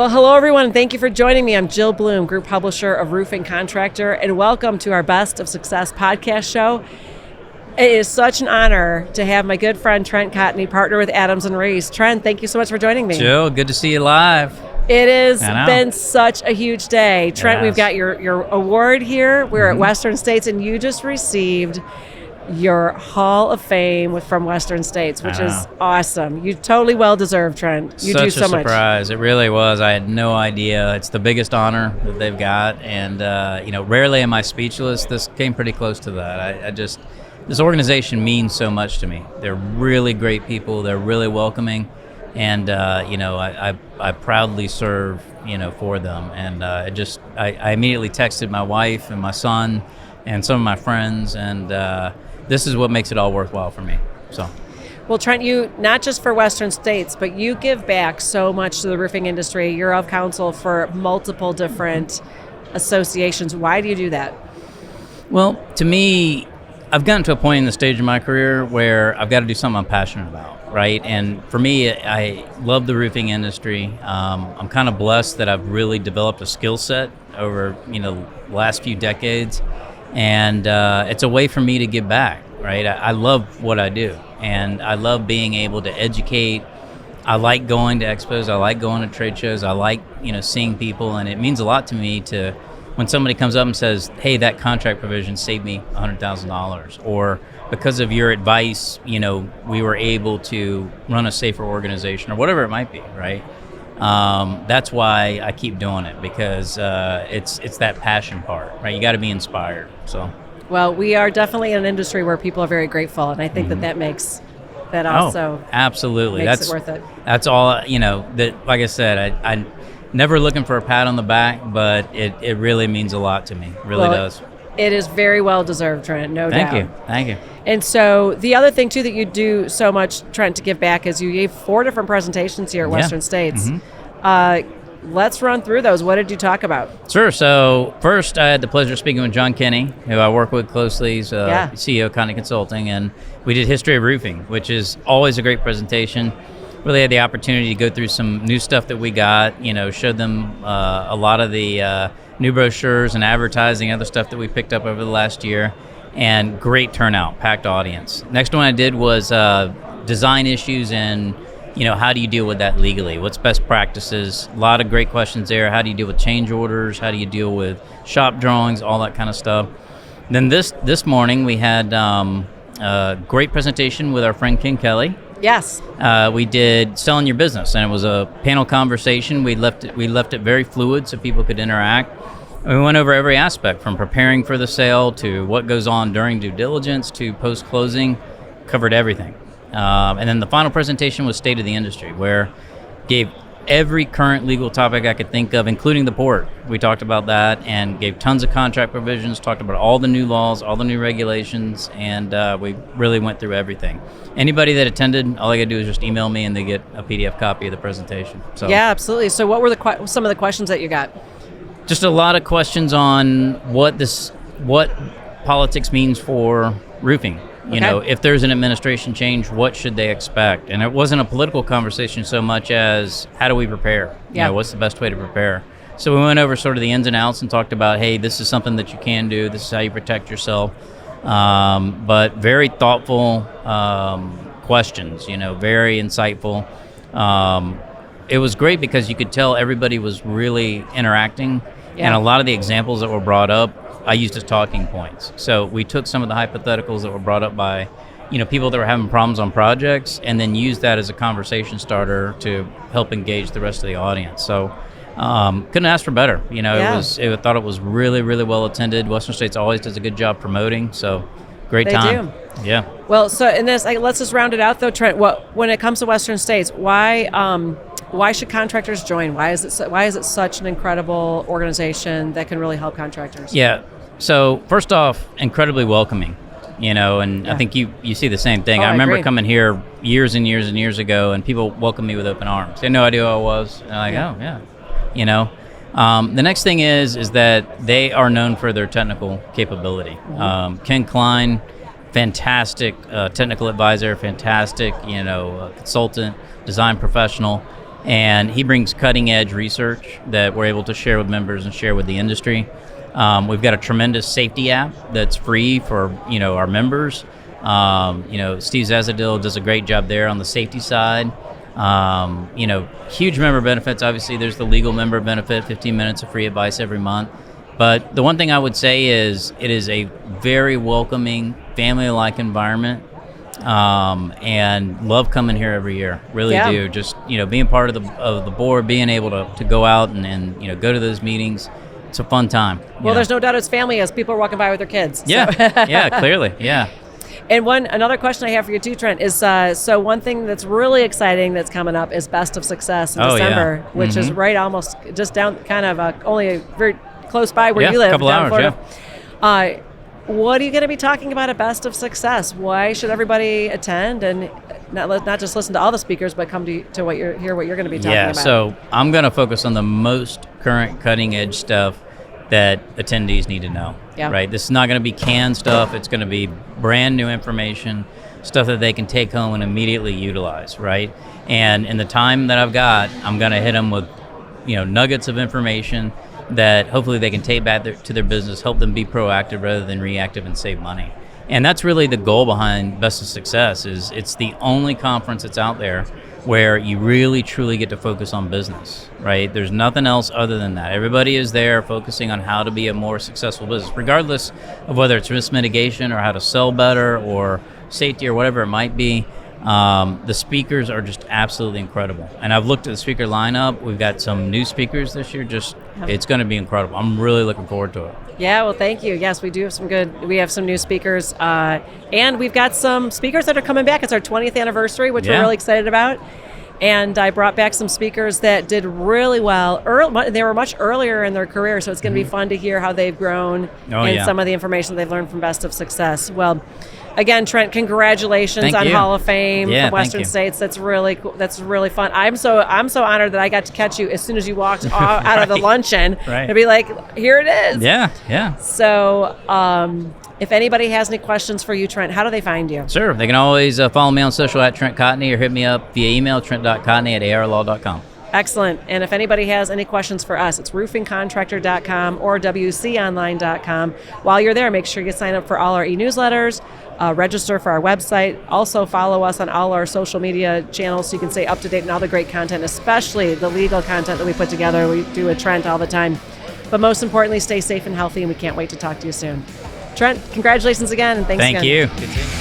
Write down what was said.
Well, hello everyone, and thank you for joining me. I'm Jill Bloom, Group Publisher of Roofing Contractor, and welcome to our Best of Success podcast show. It is such an honor to have my good friend Trent Cotney, partner with Adams and Reese. Trent, thank you so much for joining me. Jill, good to see you live. It has been such a huge day. Trent, we've got your award here. We're at Western States, and you just received your Hall of Fame from Western States, which is awesome. You totally well deserved, Trent. You do so much. Such a surprise. It really was. I had no idea. It's the biggest honor that they've got, and rarely am I speechless. This came pretty close to that. This organization means so much to me. They're really great people. They're really welcoming, and I proudly serve for them. And I immediately texted my wife and my son and some of my friends, and this is what makes it all worthwhile for me. So, well, Trent, you, not just for Western States, but you give back so much to the roofing industry. You're of counsel for multiple different associations. Why do you do that? Well, to me, I've gotten to a point in the stage of my career where I've got to do something I'm passionate about, right? And for me, I love the roofing industry. I'm kind of blessed that I've really developed a skill set over the last few decades. And it's a way for me to give back, right? I love what I do, and I love being able to educate. I like going to expos. I like going to trade shows. I like, seeing people, and it means a lot to me to when somebody comes up and says, hey, that contract provision saved me $100,000, or because of your advice, we were able to run a safer organization, or whatever it might be, right? That's why I keep doing it, because it's that passion part, right? You got to be inspired. So, well, we are definitely in an industry where people are very grateful, and I think that makes that also absolutely makes it worth it. That's all. That, like I said, I never looking for a pat on the back, but it really means a lot to me. Really does. It is very well deserved, Trent. No doubt. Thank you. And so the other thing too that you do so much, Trent, to give back is you gave 4 different presentations here at Western States. Let's run through those. What did you talk about? Sure. So first, I had the pleasure of speaking with John Kinney, who I work with closely. He's CEO of Kinney Consulting, and we did History of Roofing, which is always a great presentation. Really had the opportunity to go through some new stuff that we got, showed them a lot of the new brochures and advertising, other stuff that we picked up over the last year, and great turnout, packed audience. Next one I did was design issues and how do you deal with that legally? What's best practices? A lot of great questions there. How do you deal with change orders? How do you deal with shop drawings? All that kind of stuff. Then this morning we had a great presentation with our friend Ken Kelly. Yes. We did Selling Your Business, and it was a panel conversation. We left it very fluid so people could interact. And we went over every aspect, from preparing for the sale to what goes on during due diligence to post-closing. Covered everything. And then the final presentation was State of the Industry, where gave every current legal topic I could think of, including the port. We talked about that and gave tons of contract provisions, talked about all the new laws, all the new regulations, and we really went through everything. Anybody that attended, all they got to do is just email me and they get a PDF copy of the presentation. So, yeah, absolutely. So what were some of the questions that you got? Just a lot of questions on what politics means for roofing. If there's an administration change, what should they expect? And it wasn't a political conversation so much as how do we prepare? What's the best way to prepare? So we went over sort of the ins and outs and talked about, hey, this is something that you can do. This is how you protect yourself. But very thoughtful questions, very insightful. It was great because you could tell everybody was really interacting. Yeah. And a lot of the examples that were brought up, I used as talking points. So we took some of the hypotheticals that were brought up by, people that were having problems on projects, and then used that as a conversation starter to help engage the rest of the audience. So couldn't ask for better. I thought it was really, really well attended. Western States always does a good job promoting. So great time. They do. Yeah. Well, so in this, let's just round it out though, Trent. When it comes to Western States, why should contractors join? Why is it such an incredible organization that can really help contractors? Yeah. So first off, incredibly welcoming, and I think you see the same thing. I remember coming here years and years and years ago, and people welcomed me with open arms. They had no idea who I was. And I'm like, The next thing is that they are known for their technical capability. Ken Klein, fantastic technical advisor, fantastic, consultant, design professional. And he brings cutting edge research that we're able to share with members and share with the industry. We've got a tremendous safety app that's free for our members. Steve Zazadil does a great job there on the safety side. Huge member benefits. Obviously, there's the legal member benefit, 15 minutes of free advice every month. But the one thing I would say is it is a very welcoming, family-like environment, and love coming here every year. Really do. Just being part of the board, being able to go out and go to those meetings. It's a fun time. Well, there's no doubt it's family as people are walking by with their kids. Yeah, so. Yeah, clearly, yeah. And another question I have for you too, Trent, is so one thing that's really exciting that's coming up is Best of Success in December, which is right almost just down, kind of only very close by where you live, a couple down hours, Florida. What are you going to be talking about at Best of Success? Why should everybody attend and not just listen to all the speakers, but come to what you're going to be talking about? Yeah, so I'm going to focus on the most current cutting edge stuff that attendees need to know. Right? This is not going to be canned stuff. It's going to be brand new information, stuff that they can take home and immediately utilize. Right? And in the time that I've got, I'm going to hit them with nuggets of information that hopefully they can take back to their business, help them be proactive rather than reactive, and save money. And that's really the goal behind Best of Success. Is it's the only conference that's out there where you really truly get to focus on business, right? There's nothing else other than that. Everybody is there focusing on how to be a more successful business, regardless of whether it's risk mitigation or how to sell better or safety or whatever it might be. The speakers are just absolutely incredible. And I've looked at the speaker lineup. We've got some new speakers this year. It's going to be incredible. I'm really looking forward to it. Yeah, well, thank you. Yes, we do have we have some new speakers. And we've got some speakers that are coming back. It's our 20th anniversary, which we're really excited about. And I brought back some speakers that did really well. They were much earlier in their career, so it's going to be fun to hear how they've grown some of the information they've learned from Best of Success. Well, again, Trent, congratulations on Hall of Fame from Western States. That's really cool. That's really fun. I'm so honored that I got to catch you as soon as you walked out of the luncheon to be like, here it is. Yeah. So if anybody has any questions for you, Trent, how do they find you? Sure. They can always follow me on social at Trent Cotney or hit me up via email, trent.cotney@arlaw.com. Excellent. And if anybody has any questions for us, it's roofingcontractor.com or wconline.com. While you're there, make sure you sign up for all our e-newsletters, register for our website. Also follow us on all our social media channels so you can stay up to date on all the great content, especially the legal content that we put together. We do with Trent all the time. But most importantly, stay safe and healthy, and we can't wait to talk to you soon. Trent, congratulations again, and thanks again. Thank you.